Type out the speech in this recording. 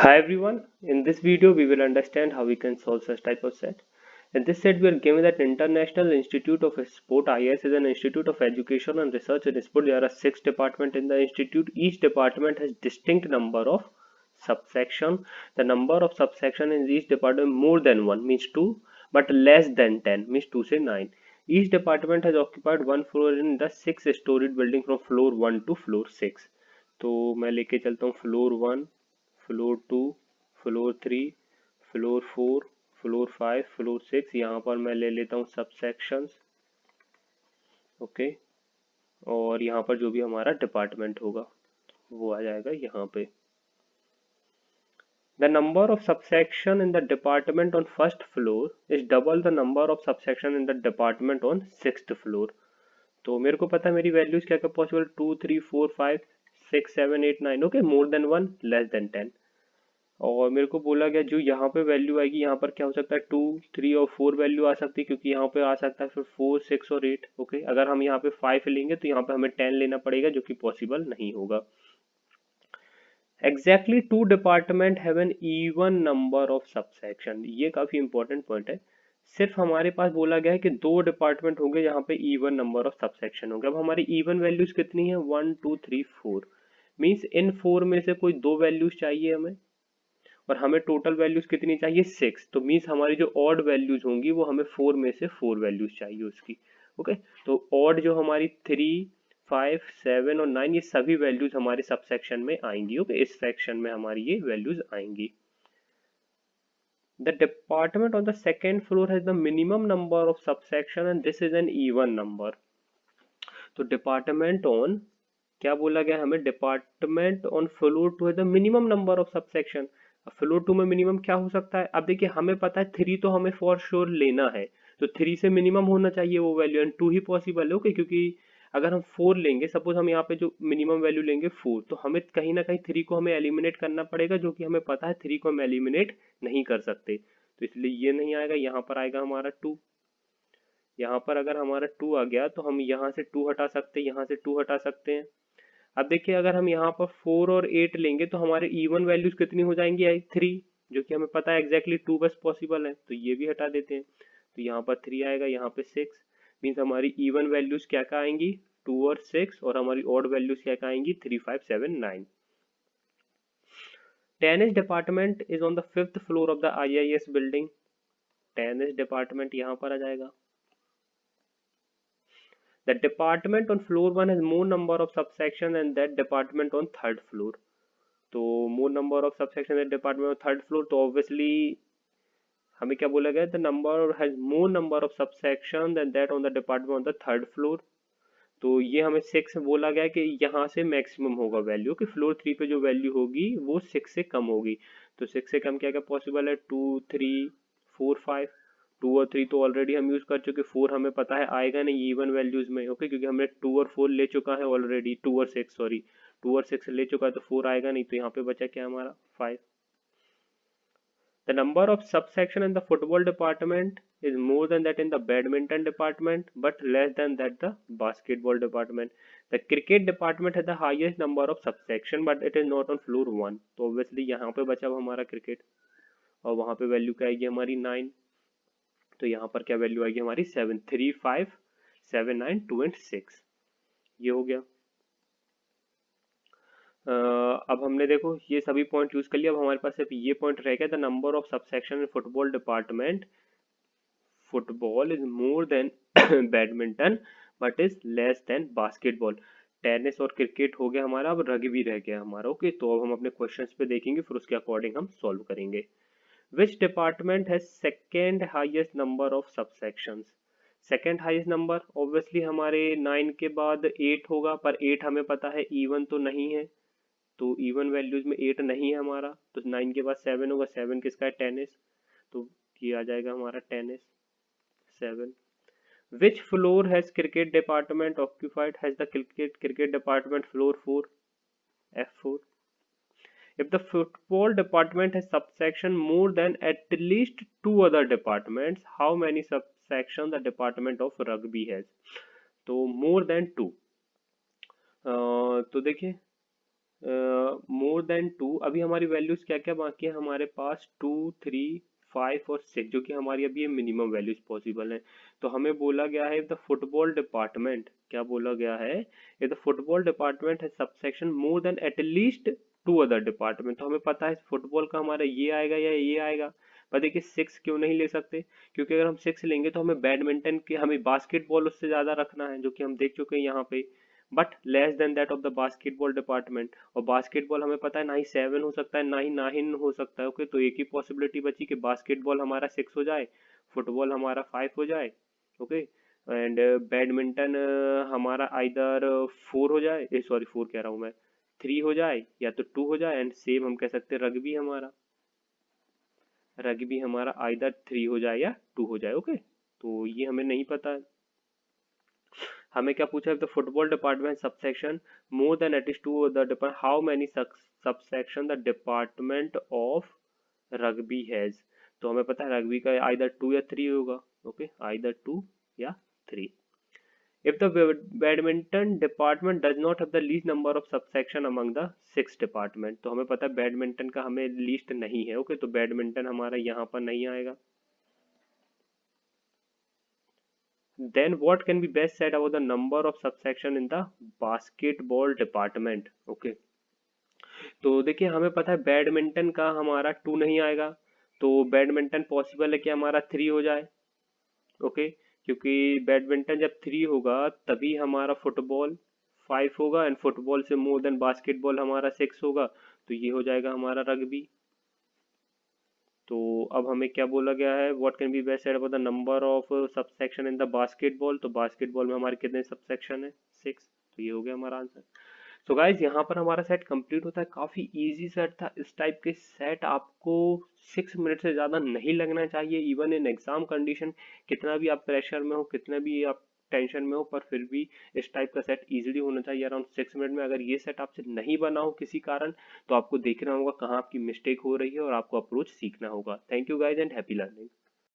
Hi everyone, in this video we will understand how we can solve such type of set. In this set we are given that International Institute of Sport IIS is an institute of education and research in sport. There are 6 departments in the institute. Each department has distinct number of subsection. The number of subsection in each department more than 1 means 2 but less than 10 means 2 से 9. Each department has occupied one floor in the 6 storied building from floor 1 to floor 6. तो मैं लेके चलता हूँ floor 1, floor 2, floor 3, floor 4, floor 5, floor 6. यहाँ पर मैं ले लेता हूँ सबसेक्शंस. ओके. और यहाँ पर जो भी हमारा डिपार्टमेंट होगा वो आ जाएगा यहाँ पे. The number of subsection in the department on first floor is double the number of subsection in the department on sixth floor. तो मेरे को पता है मेरी वैल्यूज क्या क्या possible 2, 3, 4, 5, 6, 7, 8, 9. Okay, more than 1, less than 10. और मेरे को बोला गया जो यहाँ पे वैल्यू आएगी यहाँ पर क्या हो सकता है 2, 3 और 4 वैल्यू आ सकती है क्योंकि यहाँ पे आ सकता है फिर 4, 6 और 8. ओके, अगर हम यहाँ पे 5 लेंगे तो यहाँ पे हमें 10 लेना पड़ेगा जो कि पॉसिबल नहीं होगा. Exactly 2 department have an even number of subsection. ये काफी इंपॉर्टेंट पॉइंट है. सिर्फ हमारे पास बोला गया है कि 2 डिपार्टमेंट होंगे जहाँ पे इवन नंबर ऑफ सबसेक्शन होंगे. अब हमारी इवन वैल्यूज कितनी है 1, 2, 3, 4. मीन्स इन 4 में से कोई 2 वैल्यूज चाहिए हमें और हमें टोटल वैल्यूज कितनी चाहिए 6. तो मीन्स हमारी जो ऑड वैल्यूज होंगी वो हमें 4 में से 4 वैल्यूज चाहिए उसकी. ओके, तो ऑड जो हमारी 3, 5, 7 और 9 ये सभी वैल्यूज हमारे सबसेक्शन में आएंगी. ओके, इस सेक्शन में हमारी ये वैल्यूज आएंगी. The department on the second floor has the minimum number of subsection and this is an even number. तो डिपार्टमेंट ऑन क्या बोला गया हमें डिपार्टमेंट ऑन फ्लोर 2 है the minimum number of subsection. Floor 2 में मिनिमम क्या हो सकता है. अब देखिए हमें पता है 3 तो हमें फॉर श्योर लेना है तो 3 से मिनिमम होना चाहिए वो वैल्यू एंड 2 ही पॉसिबल है. ओके, क्योंकि अगर हम 4 लेंगे सपोज हम यहाँ पे जो मिनिमम वैल्यू लेंगे 4 तो हमें कहीं ना कहीं 3 को हमें एलिमिनेट करना पड़ेगा जो कि हमें पता है 3 को हम एलिमिनेट नहीं कर सकते तो इसलिए ये नहीं आएगा. यहाँ पर आएगा हमारा 2. यहाँ पर अगर हमारा 2 आ गया तो हम यहाँ से 2 हटा सकते हैं, यहाँ से 2 हटा सकते हैं. अब देखिए अगर हम यहाँ पर 4 और 8 लेंगे तो हमारे इवन वैल्यूज कितनी हो जाएंगी 3 जो कि हमें पता है एग्जैक्टली 2 बस पॉसिबल है तो ये भी हटा देते हैं. तो यहाँ पर 3 आएगा, यहाँ पे 6. मीन्स हमारी इवन वैल्यूज क्या क्या आएंगी 2 और 6 और हमारी ऑड वैल्यूज क्या क्या आएंगी 3, 5, 7, 9. Tennis department is on the 5th floor of the IIS building. Tennis department यहाँ पर आ जाएगा. The department on floor 1 has more number of subsection than that department on third floor. तो more number of subsection than department on third floor तो obviously हमें क्या बोला गया the number has more number of subsection than that on the department on the third floor. तो ये हमें 6 बोला गया कि यहाँ से मैक्सिमम होगा वैल्यू कि फ्लोर 3 पे जो वैल्यू होगी वो 6 से कम होगी. तो 6 से कम क्या क्या पॉसिबल है 2, 3, 4, 5. 2 और 3 तो ऑलरेडी हम यूज कर चुके. 4 हमें पता है आएगा नहीं इवन वैल्यूज में. ओके, क्योंकि हमने 2 और 4 ले चुका है ऑलरेडी. 2 और 6 सॉरी 2 और 6 ले चुका है तो 4 आएगा नहीं. तो यहाँ पे बचा क्या हमारा 5. The number of subsection in the football department is more than that in the badminton department but less than that the basketball department. The cricket department has the highest number of subsection but it is not on floor 1. तो obviously यहाँ पे बचा हुआ हमारा cricket और वहाँ पे value क्या आएगी हमारी 9. तो यहाँ पर क्या वैल्यू आएगी हमारी 7, 3, 5, 7, 9, 2 एंड 6. ये हो गया. अब हमने देखो ये सभी पॉइंट यूज कर लिया. अब हमारे पास सिर्फ ये पॉइंट रह गया the number of subsection in football department. Football is more than badminton but is less than basketball. Tennis और क्रिकेट हो गया हमारा. अब रग्बी रह गया हमारा. ओके, तो अब हम अपने क्वेश्चंस पे देखेंगे फिर उसके अकॉर्डिंग हम सॉल्व करेंगे. Which department has second highest number of subsections. Second highest number obviously हमारे 9 के बाद 8 होगा पर 8 हमें पता है इवन तो नहीं है तो इवन वैल्यूज में 8 नहीं है हमारा. तो 9 के बाद 7 होगा. 7 किसका है टेनिस. तो ये आ जाएगा हमारा tennis 7. Which floor has cricket department occupied? Has the cricket department floor 4? F4. If the football department has subsection more than at least 2 other departments, how many subsection the department of rugby has? तो more than 2. तो देखिए more than 2, अभी हमारी values क्या क्या बाकी है हमारे पास, 2, 3, 5 और 6, जो कि हमारी अभी ये मिनिमम वैल्यूज पॉसिबल है। तो हमें बोला गया है द फुटबॉल डिपार्टमेंट, क्या बोला गया है, ये द फुटबॉल डिपार्टमेंट है subsection more then at least 2 other department. तो हमें पता है फुटबॉल का हमारा ये आएगा या ये आएगा, पर देखिए 6 क्यों नहीं ले सकते, क्योंकि अगर हम 6 लेंगे तो हमें बैडमिंटन के, हमें बास्केटबॉल उससे ज्यादा रखना है, जो कि हम देख चुके हैं यहाँ पे, but less than that of the basketball department. और बास्केटबॉल हमें पता है ना ही 7 हो सकता है ना ही 9 हो सकता है। ओके, तो एक ही पॉसिबिलिटी बची कि बास्केटबॉल हमारा 6 हो जाए, फुटबॉल हमारा 5 हो जाए। ओके, एंड बैडमिंटन हमारा आइदर 4 हो जाए, सॉरी 4 कह रहा हूँ मैं, 3 हो जाए या तो 2 हो जाए, एंड सेम हम कह सकते हैं रग्बी हमारा आइदर 3 हो जाए या 2 हो जाए। ओके, तो ये हमें नहीं पता है। हमें क्या पूछा है, the football department subsection more than eight is to the depart, how many subsection the department of rugby has. तो हमें पता है रग्बी का आइदर 2 या 3 होगा। ओके, आइदर 2 या 3। If the badminton department does not have the least number of subsection among the 6 department, तो हमें पता है बैडमिंटन का हमें लीस्ट नहीं है। ओके, तो बैडमिंटन हमारा यहाँ पर नहीं आएगा। Then what can be best said about the number of subsection in the basketball department? Okay, तो देखिए हमें पता है बैडमिंटन का हमारा 2 नहीं आएगा, तो बैडमिंटन पॉसिबल है कि हमारा 3 हो जाए। ओके, क्योंकि बैडमिंटन जब 3 होगा तभी हमारा फुटबॉल 5 होगा, एंड फुटबॉल से मोर देन बास्केटबॉल हमारा 6 होगा, तो ये हो जाएगा हमारा रग्बी। तो अब हमें क्या बोला गया है, what can be best said about the number of subsection in the basketball. तो बास्केटबॉल में हमारे कितने सबसेक्शन है, 6। तो ये हो गया हमारा आंसर। सो गाइज यहाँ पर हमारा सेट कंप्लीट होता है। काफी इजी सेट था। इस टाइप के सेट आपको 6 मिनट से ज्यादा नहीं लगना चाहिए, इवन इन एग्जाम कंडीशन। कितना भी आप प्रेशर में हो, कितना भी आप टेंशन में हो, पर फिर भी इस टाइप का सेट इजीली होना चाहिए अराउंड 6 मिनट में। अगर ये सेट आपसे नहीं बना हो किसी कारण, तो आपको देखना होगा कहाँ आपकी मिस्टेक हो रही है और आपको अप्रोच सीखना होगा। Thank you guys and happy learning.